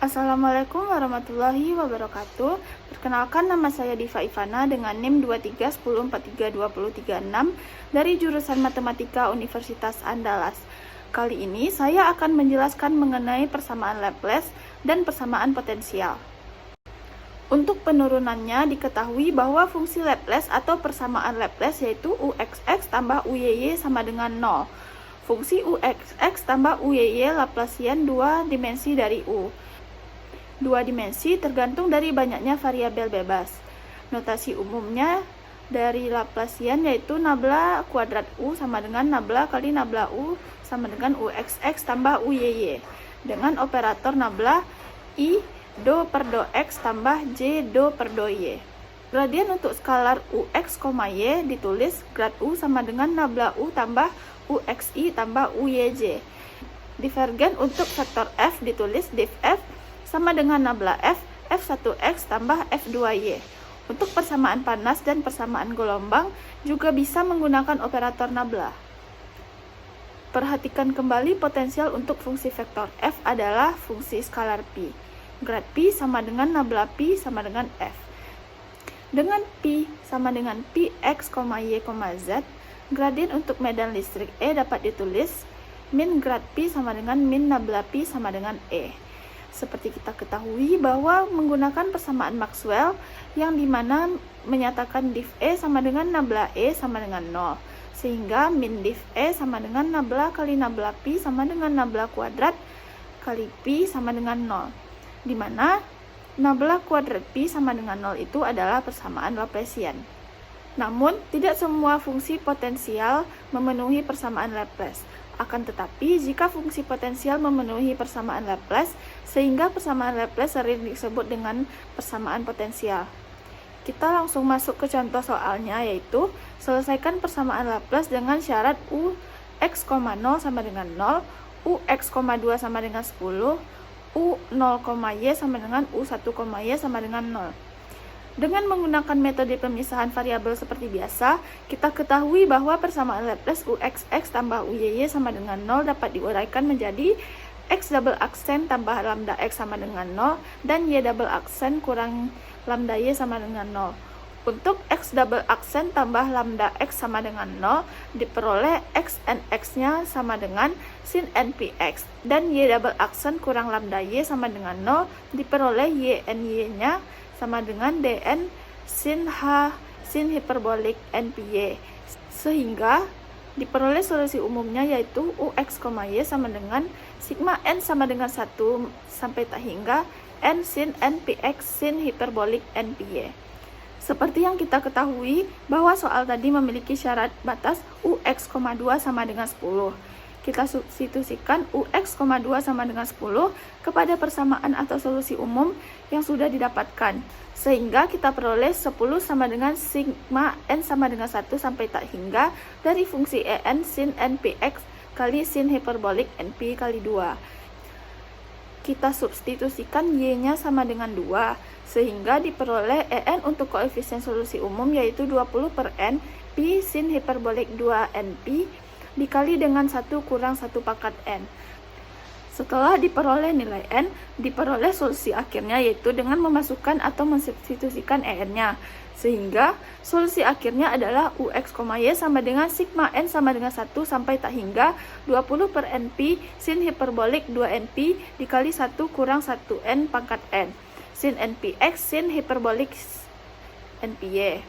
Assalamualaikum warahmatullahi wabarakatuh. Perkenalkan, nama saya Diva Ivana dengan NIM 2310432336 dari jurusan Matematika Universitas Andalas. Kali ini saya akan menjelaskan mengenai persamaan Laplace dan persamaan potensial. Untuk penurunannya, diketahui bahwa fungsi Laplace atau persamaan Laplace yaitu uxx tambah uyy sama dengan 0. Fungsi uxx tambah uyy Laplacian 2 dimensi dari u. 2 dimensi tergantung dari banyaknya variabel bebas. Notasi umumnya dari Laplacian yaitu nabla kuadrat u sama dengan nabla kali nabla u sama dengan uxx tambah uyy dengan operator nabla i do per do x tambah j do per do y. Gradien untuk skalar ux, y ditulis grad u sama dengan nabla u tambah uxi tambah uyj. Divergen untuk vektor f ditulis div f sama dengan nabla f, f1x tambah f2y. Untuk persamaan panas dan persamaan gelombang juga bisa menggunakan operator nabla. Perhatikan kembali potensial untuk fungsi vektor f adalah fungsi skalar pi. Grad pi sama dengan nabla pi sama dengan f. Dengan pi sama dengan pi x, y, z, gradien untuk medan listrik E dapat ditulis min grad pi sama dengan min nabla pi sama dengan E. Seperti kita ketahui bahwa menggunakan persamaan Maxwell yang dimana menyatakan div E sama dengan nabla E sama dengan 0. Sehingga min div E sama dengan nabla kali nabla pi sama dengan nabla kuadrat kali pi sama dengan 0. Di mana nabla kuadrat pi sama dengan 0 itu adalah persamaan Laplacian. Namun, tidak semua fungsi potensial memenuhi persamaan Laplace. Akan tetapi, jika fungsi potensial memenuhi persamaan Laplace, sehingga persamaan Laplace sering disebut dengan persamaan potensial. Kita langsung masuk ke contoh soalnya, yaitu selesaikan persamaan Laplace dengan syarat ux, 0 sama dengan 0, ux, 2 sama dengan 10, u0, y sama dengan u1, y sama dengan 0. Dengan menggunakan metode pemisahan variabel seperti biasa, kita ketahui bahwa persamaan Laplace uxx tambah uyy sama dengan 0 dapat diuraikan menjadi x double aksen tambah lambda x sama dengan 0 dan y double aksen kurang lambda y sama dengan 0. Untuk x double aksen tambah lambda x sama dengan 0 diperoleh x n x-nya sama dengan sin npx dan y double aksen kurang lambda y sama dengan 0 diperoleh y n y-nya sama dengan dn sin h sin hiperbolik npy, sehingga diperoleh solusi umumnya yaitu ux, y sama dengan sigma n sama dengan 1 sampai tak hingga n sin npx sin hiperbolik npy. Seperti yang kita ketahui bahwa soal tadi memiliki syarat batas ux, 2 sama dengan 10. Kita substitusikan ux, 2 sama dengan 10 kepada persamaan atau solusi umum yang sudah didapatkan. Sehingga kita peroleh 10 sama dengan sigma n sama dengan 1 sampai tak hingga dari fungsi en sin npx kali sin hiperbolik np kali 2. Kita substitusikan y-nya sama dengan 2, sehingga diperoleh en untuk koefisien solusi umum yaitu 20 per n pi sin hiperbolik 2 np dikali dengan 1 kurang 1 pangkat n. Setelah diperoleh nilai n, diperoleh solusi akhirnya yaitu dengan memasukkan atau mensubstitusikan en-nya. Sehingga solusi akhirnya adalah ux, y sama dengan sigma n sama dengan 1 sampai tak hingga 20 per np sin hiperbolik 2np dikali 1 kurang 1n pangkat n sin npx sin hiperbolik npy.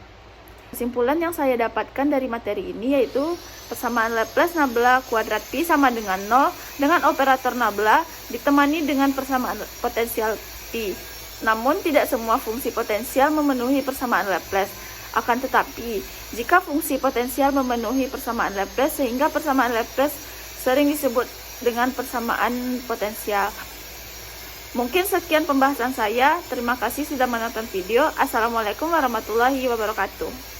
Kesimpulan yang saya dapatkan dari materi ini yaitu persamaan Laplace nabla kuadrat pi sama dengan 0 dengan operator nabla ditemani dengan persamaan potensial pi. Namun, tidak semua fungsi potensial memenuhi persamaan Laplace. Akan tetapi, jika fungsi potensial memenuhi persamaan Laplace, sehingga persamaan Laplace sering disebut dengan persamaan potensial. Mungkin sekian pembahasan saya. Terima kasih sudah menonton video. Assalamualaikum warahmatullahi wabarakatuh.